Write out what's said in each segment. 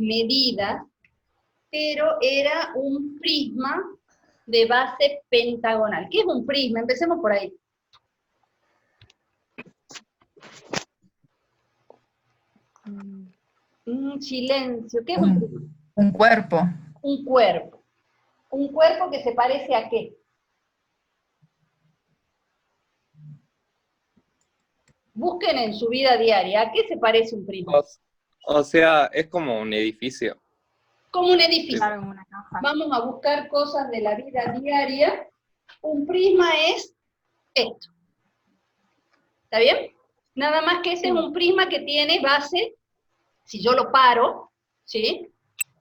medidas, pero era un prisma de base pentagonal. ¿Qué es un prisma? Empecemos por ahí. Silencio. ¿Qué es un prisma? Un cuerpo. Un cuerpo. ¿Un cuerpo que se parece a qué? Busquen en su vida diaria, ¿a qué se parece un prisma? O sea, es como un edificio. Como un edificio. Claro, como una caja. Vamos a buscar cosas de la vida diaria. Un prisma es esto. ¿Está bien? Nada más que ese es un prisma que tiene base, si yo lo paro, ¿sí?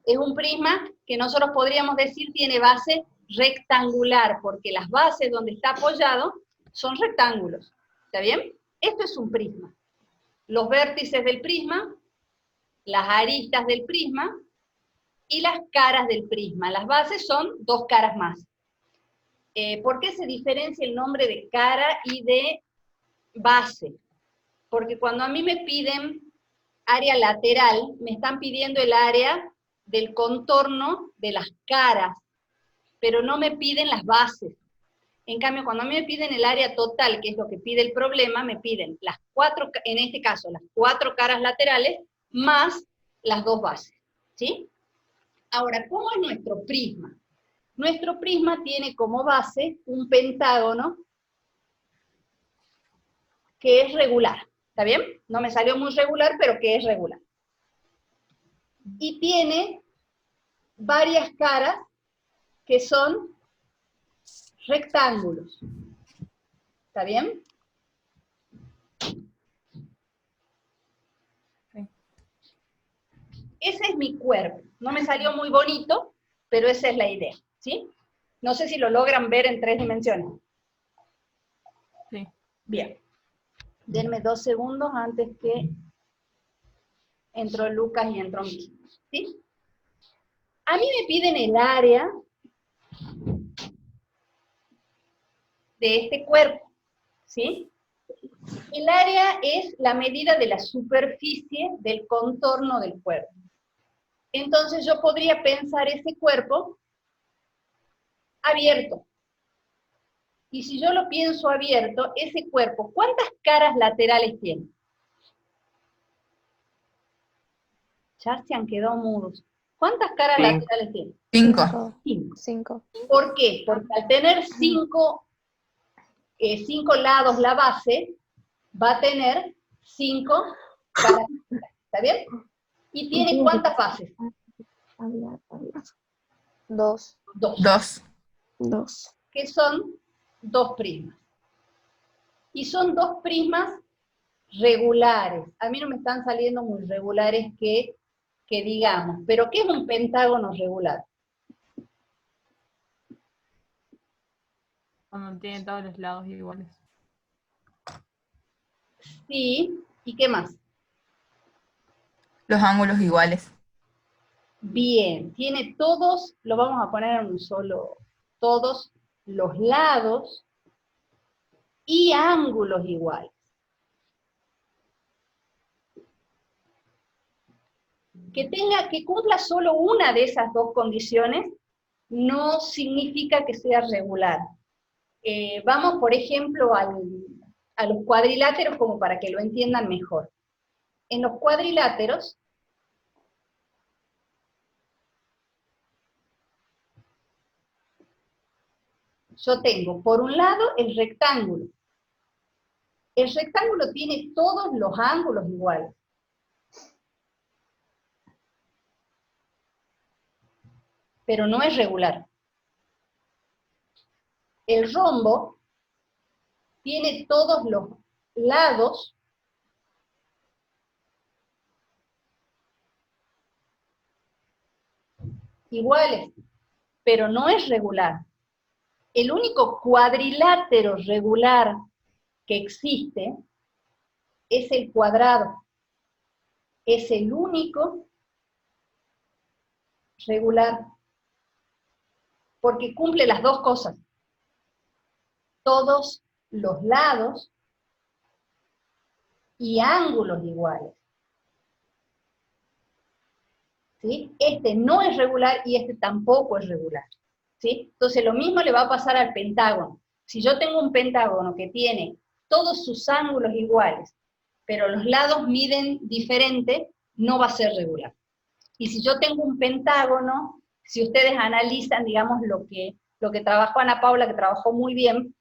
Es un prisma que nosotros podríamos decir tiene base rectangular, porque las bases donde está apoyado son rectángulos. ¿Está bien? Esto es un prisma. Los vértices del prisma, las aristas del prisma y las caras del prisma. Las bases son dos caras más. ¿Por qué se diferencia el nombre de cara y de base? Porque cuando a mí me piden área lateral, me están pidiendo el área del contorno de las caras, pero no me piden las bases. En cambio, cuando a mí me piden el área total, que es lo que pide el problema, me piden las cuatro, en este caso, las cuatro caras laterales, más las dos bases, ¿sí? Ahora, ¿cómo es nuestro prisma? Nuestro prisma tiene como base un pentágono que es regular, ¿está bien? No me salió muy regular, pero que es regular. Y tiene varias caras que son rectángulos, ¿está bien? Sí. Ese es mi cuerpo. No me salió muy bonito, pero esa es la idea, ¿sí? No sé si lo logran ver en 3 dimensiones. Sí. Bien. Denme 2 segundos antes que entró Lucas y entró Miki, ¿sí? A mí me piden el área de este cuerpo, ¿sí? El área es la medida de la superficie del contorno del cuerpo. Entonces yo podría pensar ese cuerpo abierto. Y si yo lo pienso abierto, ese cuerpo, ¿cuántas caras laterales tiene? Ya se han quedado mudos. ¿Cuántas caras laterales tiene? 5. 5. ¿Por qué? Porque al tener 5 lados la base, va a tener 5 caras. ¿Está bien? ¿Y tiene cuántas bases? 2. 2. 2. Que son 2 prismas. Y son 2 prismas regulares. A mí no me están saliendo muy regulares que digamos. ¿Pero qué es un pentágono regular? Cuando tiene todos los lados iguales. Sí. ¿Y qué más? Los ángulos iguales. Bien. Tiene todos, lo vamos a poner en un solo, todos los lados y ángulos iguales. Que cumpla solo una de esas 2 condiciones no significa que sea regular. Vamos, por ejemplo, a los cuadriláteros como para que lo entiendan mejor. En los cuadriláteros, yo tengo, por un lado, el rectángulo. El rectángulo tiene todos los ángulos iguales. Pero no es regular. El rombo tiene todos los lados iguales, pero no es regular. El único cuadrilátero regular que existe es el cuadrado. Es el único regular, porque cumple las 2 cosas. Todos los lados y ángulos iguales. ¿sí? Este no es regular y este tampoco es regular, ¿sí? Entonces lo mismo le va a pasar al pentágono. Si yo tengo un pentágono que tiene todos sus ángulos iguales, pero los lados miden diferente, no va a ser regular. Y si yo tengo un pentágono, si ustedes analizan, digamos, lo que trabajó Ana Paula, que trabajó muy bien,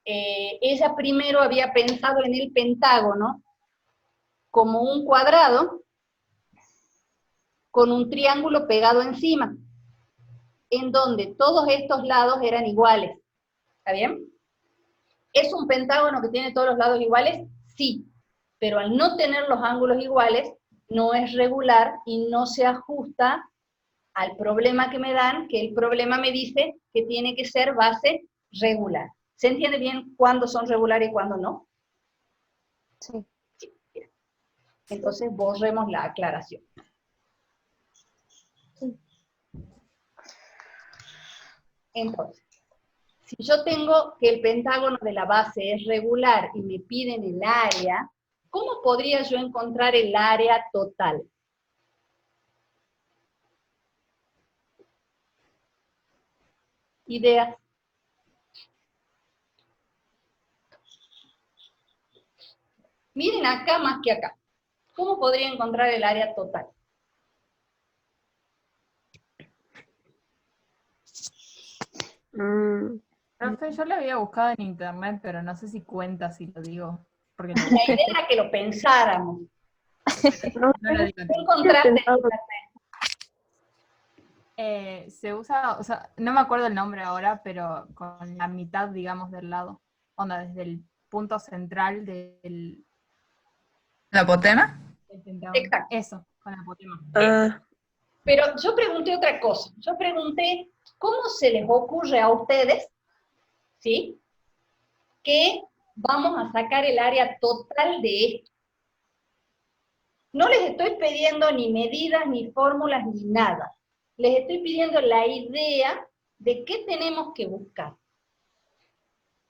ella primero había pensado en el pentágono como un cuadrado con un triángulo pegado encima, en donde todos estos lados eran iguales. ¿Está bien? ¿Es un pentágono que tiene todos los lados iguales? Sí, pero al no tener los ángulos iguales, no es regular y no se ajusta al problema que me dan, que el problema me dice que tiene que ser base regular. ¿Se entiende bien cuándo son regulares y cuándo no? Sí. Sí, bien. Entonces borremos la aclaración. Entonces, si yo tengo que el pentágono de la base es regular y me piden el área, ¿cómo podría yo encontrar el área total? Ideas. Miren acá más que acá. ¿Cómo podría encontrar el área total? Profe, yo lo había buscado en internet, pero no sé si cuenta si lo digo. Porque La idea era que lo pensáramos. no lo digo. ¿Qué encontraste en internet? Se usa, o sea, no me acuerdo el nombre ahora, pero con la mitad, digamos, del lado. Onda, desde el punto central del ¿La apotema? pentágono. Exacto. Eso, con la apotema. Pero yo pregunté otra cosa. Yo pregunté, ¿cómo se les ocurre a ustedes, ¿sí?, que vamos a sacar el área total de esto? No les estoy pidiendo ni medidas, ni fórmulas, ni nada. Les estoy pidiendo la idea de qué tenemos que buscar.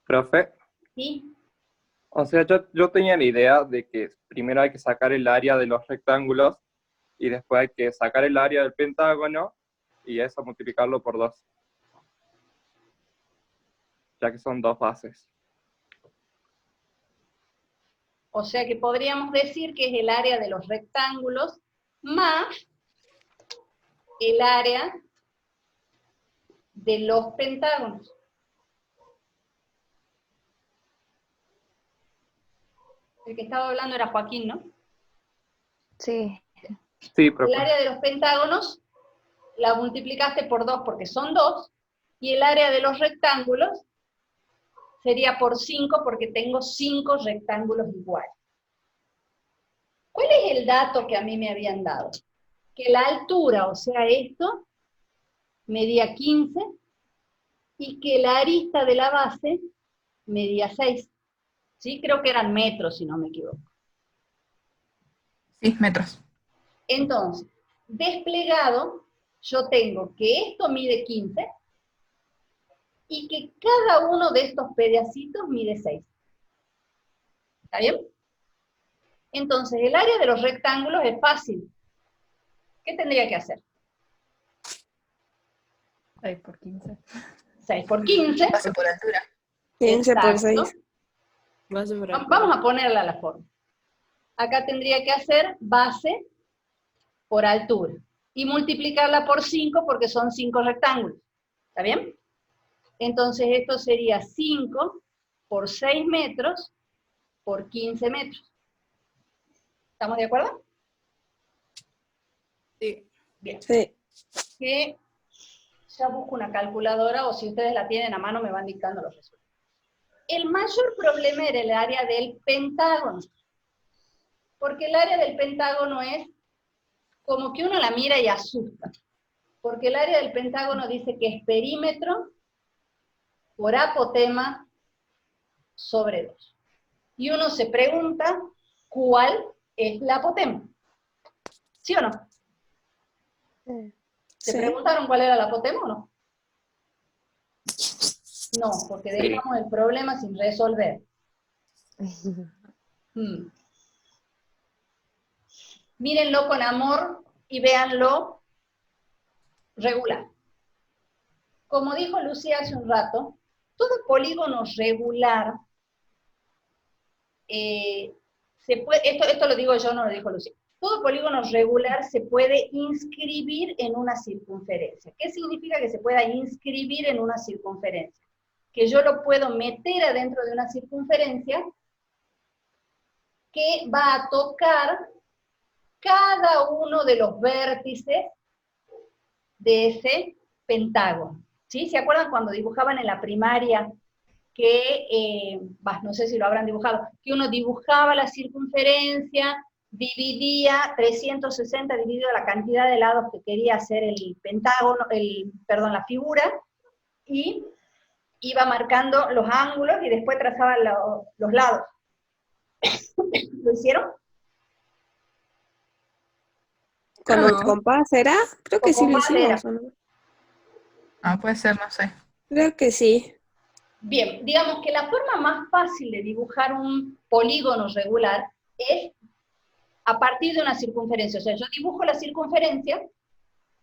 Profe, ¿Sí? o sea, yo tenía la idea de que primero hay que sacar el área de los rectángulos y después hay que sacar el área del pentágono y eso multiplicarlo por 2, ya que son 2 bases. O sea que podríamos decir que es el área de los rectángulos más el área de los pentágonos. El que estaba hablando era Joaquín, ¿no? Sí. Sí, El profe. área de los pentágonos la multiplicaste por 2 porque son 2, y el área de los rectángulos sería por 5 porque tengo 5 rectángulos iguales. ¿Cuál es el dato que a mí me habían dado? Que la altura, o sea esto, medía 15, y que la arista de la base medía 6. ¿Sí? Creo que eran metros, si no me equivoco. Sí, metros. Entonces, desplegado, yo tengo que esto mide 15 y que cada uno de estos pedacitos mide 6. ¿Está bien? Entonces, el área de los rectángulos es fácil. ¿Qué tendría que hacer? 6 por 15. 6 por 15. Base por altura. 15 por Exacto. 6. Base por altura. Vamos a ponerla a la forma. Acá tendría que hacer base por altura. Y multiplicarla por 5 porque son 5 rectángulos. ¿Está bien? Entonces esto sería 5 por 6 metros por 15 metros. ¿Estamos de acuerdo? Sí. Bien. Sí. Que ya busco una calculadora, o si ustedes la tienen a mano me van dictando los resultados. El mayor problema era el área del pentágono. Porque el área del pentágono es como que uno la mira y asusta. Porque el área del pentágono dice que es perímetro por apotema sobre 2. Y uno se pregunta, ¿cuál es la apotema? ¿Sí o no? ¿Se Sí. preguntaron cuál era la apotema o no? No, porque Sí. dejamos el problema sin resolver. Mírenlo con amor y véanlo regular. Como dijo Lucía hace un rato, todo polígono regular, esto lo digo yo, no lo dijo Lucía, todo polígono regular se puede inscribir en una circunferencia. ¿Qué significa que se pueda inscribir en una circunferencia? Que yo lo puedo meter adentro de una circunferencia que va a tocar cada uno de los vértices de ese pentágono. ¿Sí? ¿Se acuerdan cuando dibujaban en la primaria que, no sé si lo habrán dibujado, que uno dibujaba la circunferencia, dividía 360 dividido la cantidad de lados que quería hacer el pentágono, la figura, y iba marcando los ángulos y después trazaba los lados? ¿Lo hicieron? ¿Con No. un compás será? Creo que Con sí lo compás hicimos, ¿o no? Ah, puede ser, no sé. Creo que sí. Bien, digamos que la forma más fácil de dibujar un polígono regular es a partir de una circunferencia. O sea, yo dibujo la circunferencia,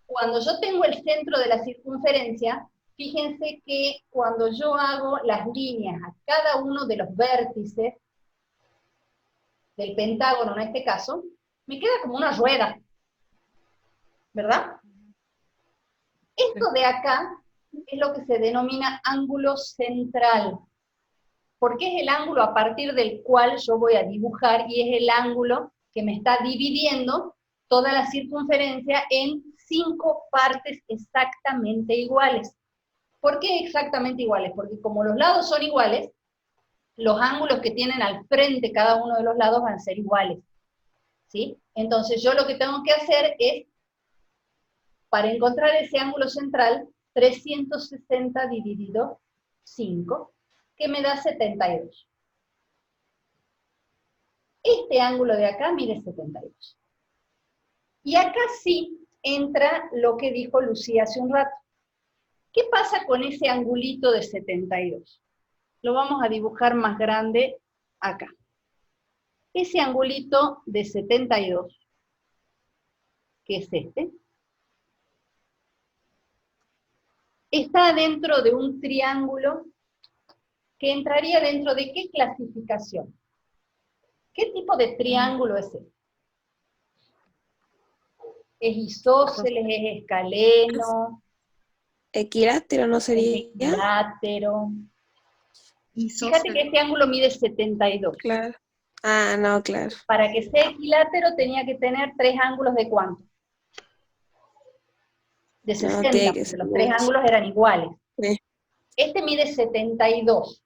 cuando yo tengo el centro de la circunferencia, fíjense que cuando yo hago las líneas a cada uno de los vértices del pentágono, en este caso, me queda como una rueda, ¿verdad? Esto de acá es lo que se denomina ángulo central, porque es el ángulo a partir del cual yo voy a dibujar y es el ángulo que me está dividiendo toda la circunferencia en 5 partes exactamente iguales. ¿Por qué exactamente iguales? Porque como los lados son iguales, los ángulos que tienen al frente cada uno de los lados van a ser iguales, ¿sí? Entonces yo lo que tengo que hacer es, para encontrar ese ángulo central, 360 dividido 5, que me da 72. Este ángulo de acá mide 72. Y acá sí entra lo que dijo Lucía hace un rato. ¿Qué pasa con ese angulito de 72? Lo vamos a dibujar más grande acá. Ese angulito de 72, que es este, está dentro de un triángulo que entraría dentro de ¿qué clasificación? ¿Qué tipo de triángulo es este? ¿Es isósceles, es escaleno, Equilátero no es sería. equilátero? Fíjate que este ángulo mide 72. Claro. Ah, no, claro. Para que sea equilátero tenía que tener 3 ángulos de ¿cuánto? De 60, tiene que porque ser los 3 mucho. ángulos eran iguales. Sí. Este mide 72.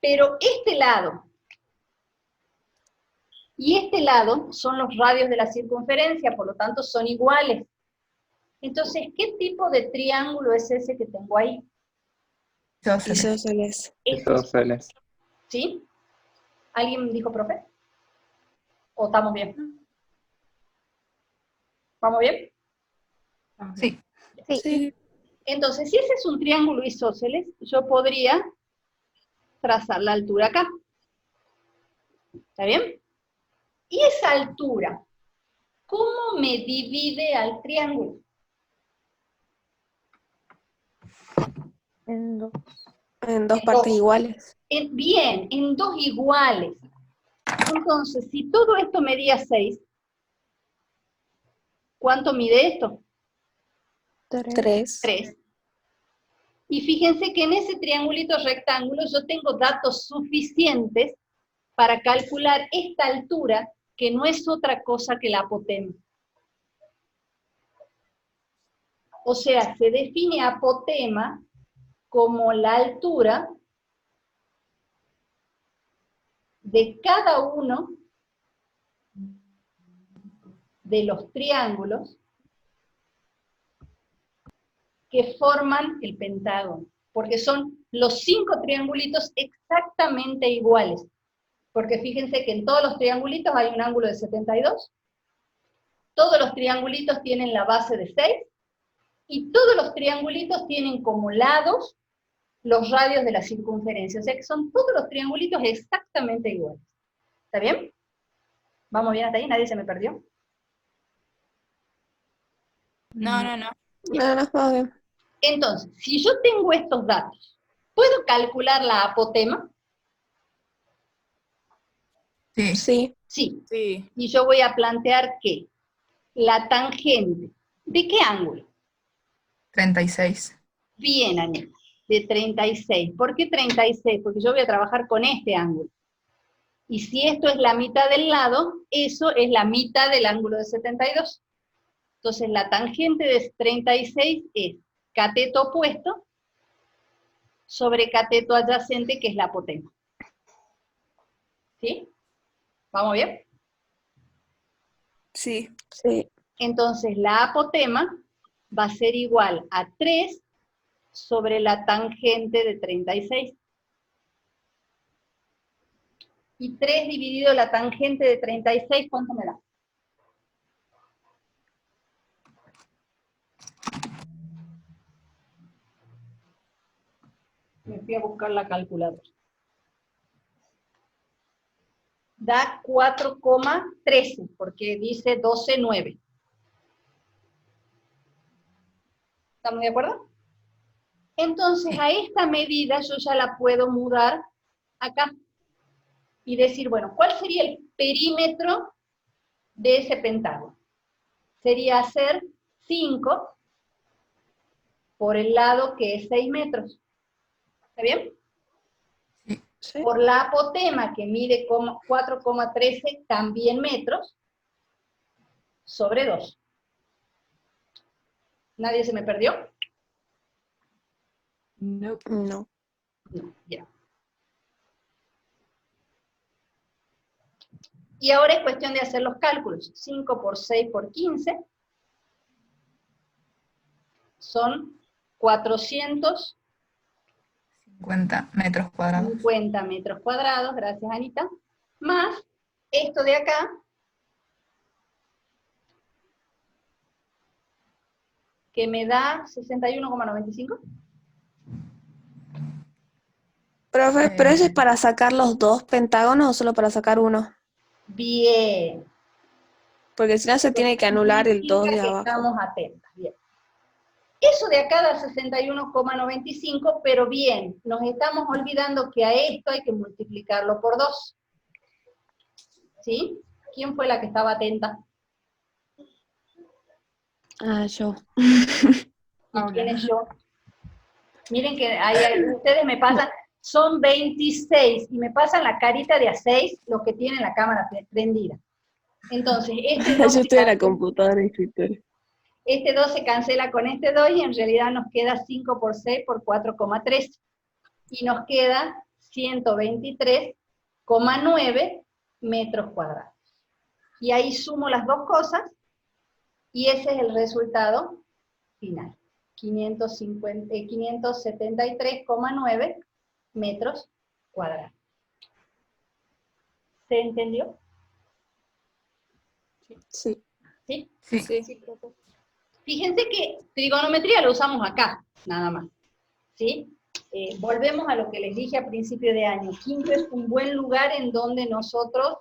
Pero este lado y este lado son los radios de la circunferencia, por lo tanto son iguales. Entonces, ¿qué tipo de triángulo es ese que tengo ahí? Isósceles. Isósceles. ¿Sí? ¿Alguien dijo, profe? ¿O estamos bien? ¿Vamos bien? Sí. Sí. Entonces, si ese es un triángulo isósceles, yo podría trazar la altura acá. ¿Está bien? Y esa altura, ¿cómo me divide al triángulo? En dos. En dos En partes dos. iguales. Bien, en 2 iguales. Entonces, si todo esto medía 6, ¿cuánto mide esto? 3. 3. Y fíjense que en ese triangulito rectángulo yo tengo datos suficientes para calcular esta altura, que no es otra cosa que la apotema. O sea, se define apotema como la altura de cada uno de los triángulos que forman el pentágono, porque son los 5 triangulitos exactamente iguales, porque fíjense que en todos los triangulitos hay un ángulo de 72, todos los triangulitos tienen la base de 6, y todos los triangulitos tienen como lados los radios de la circunferencia, o sea que son todos los triangulitos exactamente iguales. ¿Está bien? ¿Vamos bien hasta ahí? ¿Nadie se me perdió? No, no, no. No, no, vamos bien. Entonces, si yo tengo estos datos, ¿puedo calcular la apotema? Sí. Sí. Sí. Sí. Y yo voy a plantear que la tangente, ¿de qué ángulo? 36. Bien, Anita, de 36. ¿Por qué 36? Porque yo voy a trabajar con este ángulo. Y si esto es la mitad del lado, eso es la mitad del ángulo de 72. Entonces la tangente de 36 es cateto opuesto sobre cateto adyacente, que es la apotema. ¿Sí? ¿Vamos bien? Sí. Sí. Entonces la apotema va a ser igual a 3 sobre la tangente de 36. Y 3 dividido la tangente de 36, ¿cuánto me da? Me fui a buscar la calculadora. Da 4,13, porque dice 12,9. ¿Estamos de acuerdo? Entonces, a esta medida yo ya la puedo mudar acá. Y decir, bueno, ¿cuál sería el perímetro de ese pentágono? Sería hacer 5 por el lado que es 6 metros. ¿Está bien? Sí. Por la apotema, que mide 4,13 también metros, sobre 2. ¿Nadie se me perdió? No. No. No, ya. Y ahora es cuestión de hacer los cálculos. 5 por 6 por 15 son 50 metros cuadrados. 450 metros cuadrados, gracias Anita, más esto de acá, que me da 61,95. Profe, ¿pero eso es para sacar los dos pentágonos o solo para sacar uno? Bien. Porque si no se tiene que anular el 2 de Significa que abajo. estamos atentas, bien. Eso de acá da 61,95, pero bien, nos estamos olvidando que a esto hay que multiplicarlo por 2. ¿Sí? ¿Quién fue la que estaba atenta? Ah, yo. ¿Y quién es yo? Miren que ustedes me pasan, son 26, y me pasan la carita de A6 los que tienen la cámara prendida. Entonces, Yo estoy en la computadora de escritorio. este 2 se cancela con este 2 y en realidad nos queda 5 por 6 por 4,3. Y nos queda 123,9 metros cuadrados. Y ahí sumo las dos cosas y ese es el resultado final. 573,9 metros cuadrados. ¿Se entendió? Sí. ¿Sí? Sí. Sí. Fíjense que trigonometría lo usamos acá, nada más. ¿Sí? Volvemos a lo que les dije a principio de año. Quinto es un buen lugar en donde nosotros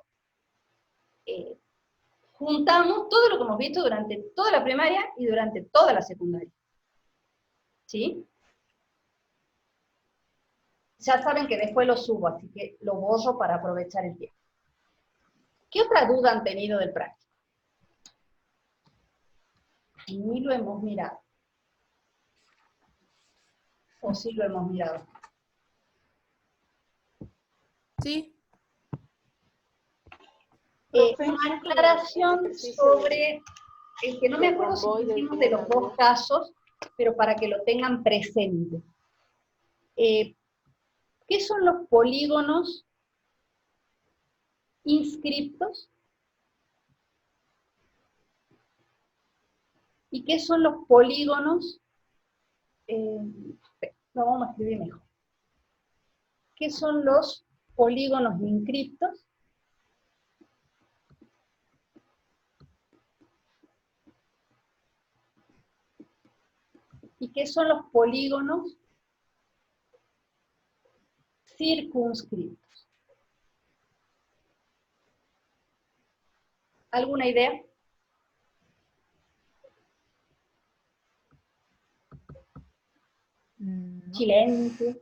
juntamos todo lo que hemos visto durante toda la primaria y durante toda la secundaria. ¿Sí? Ya saben que después lo subo, así que lo borro para aprovechar el tiempo. ¿Qué otra duda han tenido del práctico? Ni lo hemos mirado. ¿O sí lo hemos mirado? Sí. Una aclaración sobre el que no me acuerdo si hicimos de los dos casos, pero para que lo tengan presente. ¿Qué son los polígonos inscriptos? ¿Y qué son los polígonos? Lo vamos a escribir mejor. ¿Qué son los polígonos inscriptos? ¿Y qué son los polígonos circunscriptos? ¿Alguna idea? No. Silencio.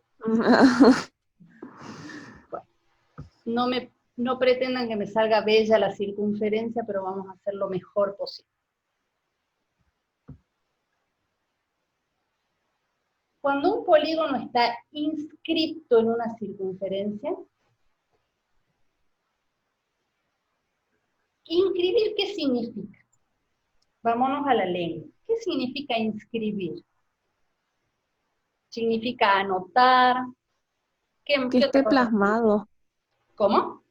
No pretendan que me salga bella la circunferencia, pero vamos a hacer lo mejor posible. Cuando un polígono está inscripto en una circunferencia, inscribir, ¿qué significa? Vámonos a la lengua. ¿Qué significa inscribir? Significa anotar. Que esté plasmado, ¿Cómo?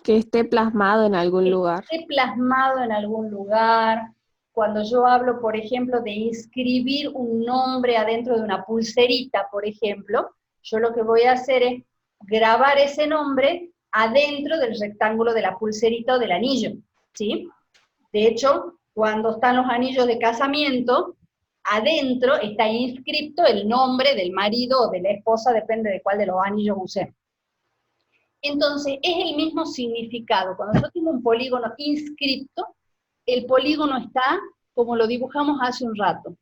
que esté plasmado en algún lugar. Esté plasmado en algún lugar. Cuando yo hablo, por ejemplo, de inscribir un nombre adentro de una pulserita, por ejemplo, yo lo que voy a hacer es grabar ese nombre adentro del rectángulo de la pulserita o del anillo, ¿sí? De hecho, cuando están los anillos de casamiento, adentro está inscrito el nombre del marido o de la esposa, depende de cuál de los anillos usemos. Entonces, es el mismo significado. Cuando yo tengo un polígono inscripto, el polígono está, como lo dibujamos hace un rato,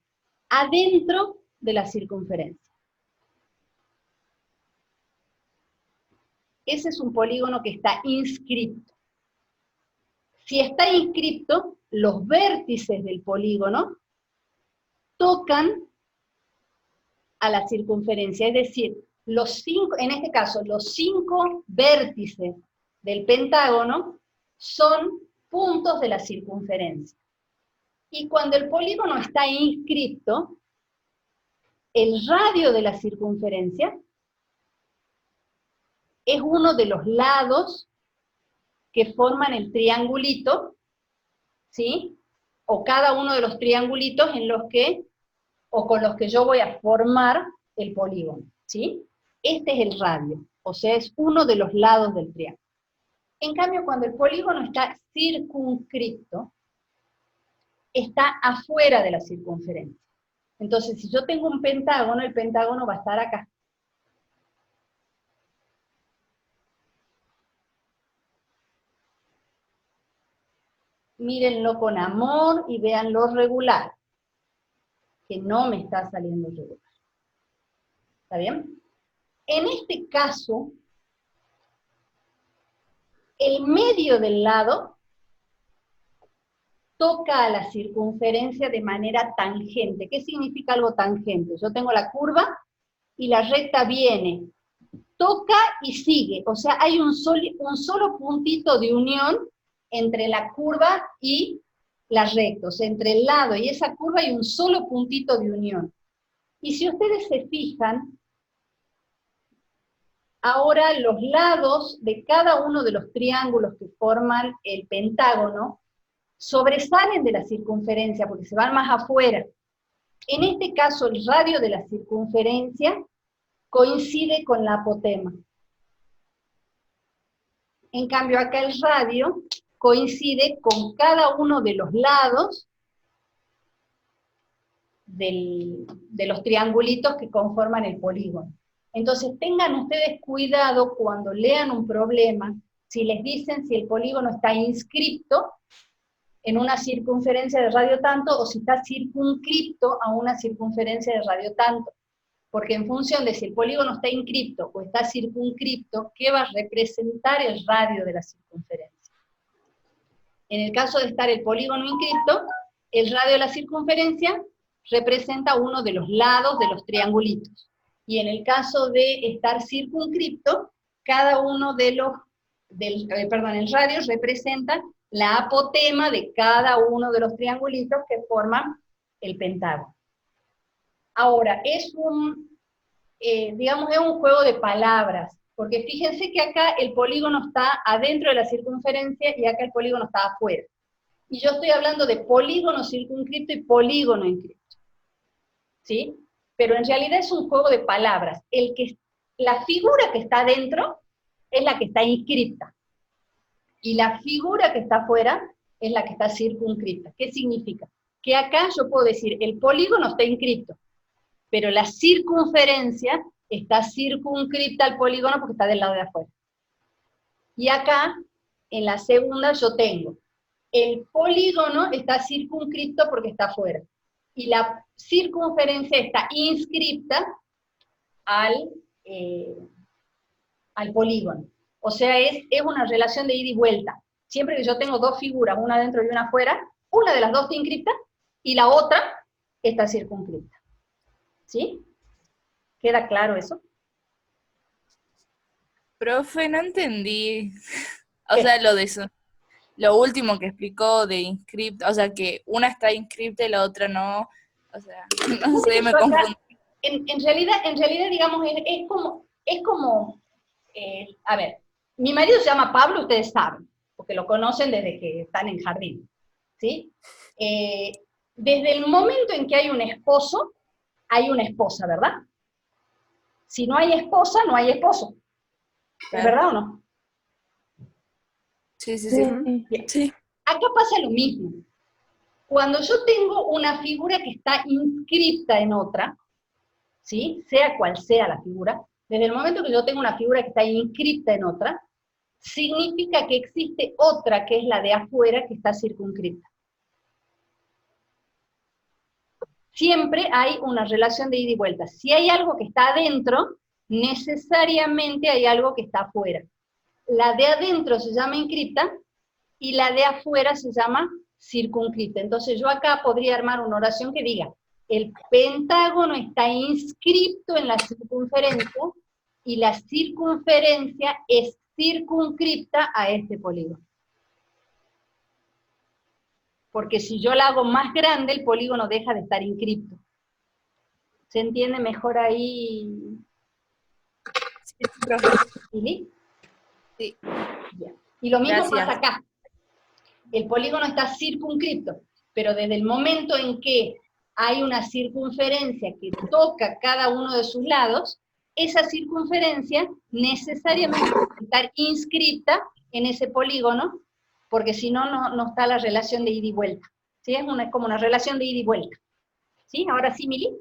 adentro de la circunferencia. Ese es un polígono que está inscripto. Si está inscripto, los vértices del polígono tocan a la circunferencia, es decir, en este caso, los 5 vértices del pentágono son puntos de la circunferencia. Y cuando el polígono está inscripto, el radio de la circunferencia es uno de los lados que forman el triangulito, ¿sí? O cada uno de los triangulitos con los que yo voy a formar el polígono, ¿sí? Este es el radio, o sea, es uno de los lados del triángulo. En cambio, cuando el polígono está circunscripto, está afuera de la circunferencia. Entonces, si yo tengo un pentágono, el pentágono va a estar acá. Mírenlo con amor y véanlo regular, que no me está saliendo regular. ¿Está bien? En este caso, el medio del lado toca a la circunferencia de manera tangente. ¿Qué significa algo tangente? Yo tengo la curva y la recta viene, toca y sigue. O sea, hay un solo puntito de unión entre la curva y la recta. O sea, entre el lado y esa curva hay un solo puntito de unión. Y si ustedes se fijan, ahora los lados de cada uno de los triángulos que forman el pentágono sobresalen de la circunferencia porque se van más afuera. En este caso, el radio de la circunferencia coincide con la apotema. En cambio, acá el radio coincide con cada uno de los lados de los triangulitos que conforman el polígono. Entonces, tengan ustedes cuidado cuando lean un problema, si les dicen si el polígono está inscripto en una circunferencia de radio tanto, o si está circunscripto a una circunferencia de radio tanto. Porque en función de si el polígono está inscripto o está circunscripto, ¿qué va a representar el radio de la circunferencia? En el caso de estar el polígono inscripto, el radio de la circunferencia representa uno de los lados de los triangulitos. Y en el caso de estar circunscripto, cada uno de los, el radio representa la apotema de cada uno de los triangulitos que forman el pentágono. Ahora, es digamos, es un juego de palabras, porque fíjense que acá el polígono está adentro de la circunferencia y acá el polígono está afuera. Y yo estoy hablando de polígono circunscripto y polígono inscripto. ¿Sí? Pero en realidad es un juego de palabras. La figura que está adentro es la que está inscripta. Y la figura que está afuera es la que está circunscripta. ¿Qué significa? Que acá yo puedo decir, el polígono está inscripto, pero la circunferencia está circunscripta al polígono porque está del lado de afuera. Y acá, en la segunda, yo tengo, el polígono está circunscripto porque está afuera. y la circunferencia está inscripta al polígono. O sea, es una relación de ida y vuelta. Siempre que yo tengo dos figuras, una dentro y una afuera, una de las dos está inscripta y la otra está circunscripta. ¿Sí? ¿Queda claro eso? Profe, no entendí. O ¿Qué? sea, lo de eso. Lo último que explicó de inscripta, o sea, que una está inscripta y la otra no. O sea, no sé, me confundí. En realidad, digamos, es como a ver, mi marido se llama Pablo, ustedes saben, porque lo conocen desde que están en jardín, ¿sí? Desde el momento en que hay un esposo, hay una esposa, ¿verdad? Si no hay esposa, no hay esposo. ¿Es verdad o no? Sí, sí, sí. Bien. Sí. Acá pasa lo mismo. Cuando yo tengo una figura que está inscripta en otra, ¿sí? Sea cual sea la figura, desde el momento que yo tengo una figura que está inscripta en otra, significa que existe otra que es la de afuera que está circunscripta. Siempre hay una relación de ida y vuelta. Si hay algo que está adentro, necesariamente hay algo que está afuera. La de adentro se llama inscripta y la de afuera se llama circunscripta. Entonces yo acá podría armar una oración que diga, el pentágono está inscripto en la circunferencia y la circunferencia es circunscripta a este polígono. Porque si yo la hago más grande, el polígono deja de estar inscripto. ¿Se entiende mejor ahí, Sí, profe. Lili? Sí. Bien. Y lo mismo Gracias. pasa acá. El polígono está circunscripto, pero desde el momento en que hay una circunferencia que toca cada uno de sus lados, esa circunferencia necesariamente debe estar inscripta en ese polígono, porque si no, no está la relación de ida y vuelta. ¿Sí? Es como una relación de ida y vuelta. ¿Sí? Ahora sí, Mili.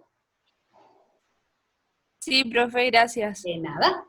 Sí, profe, gracias. De nada.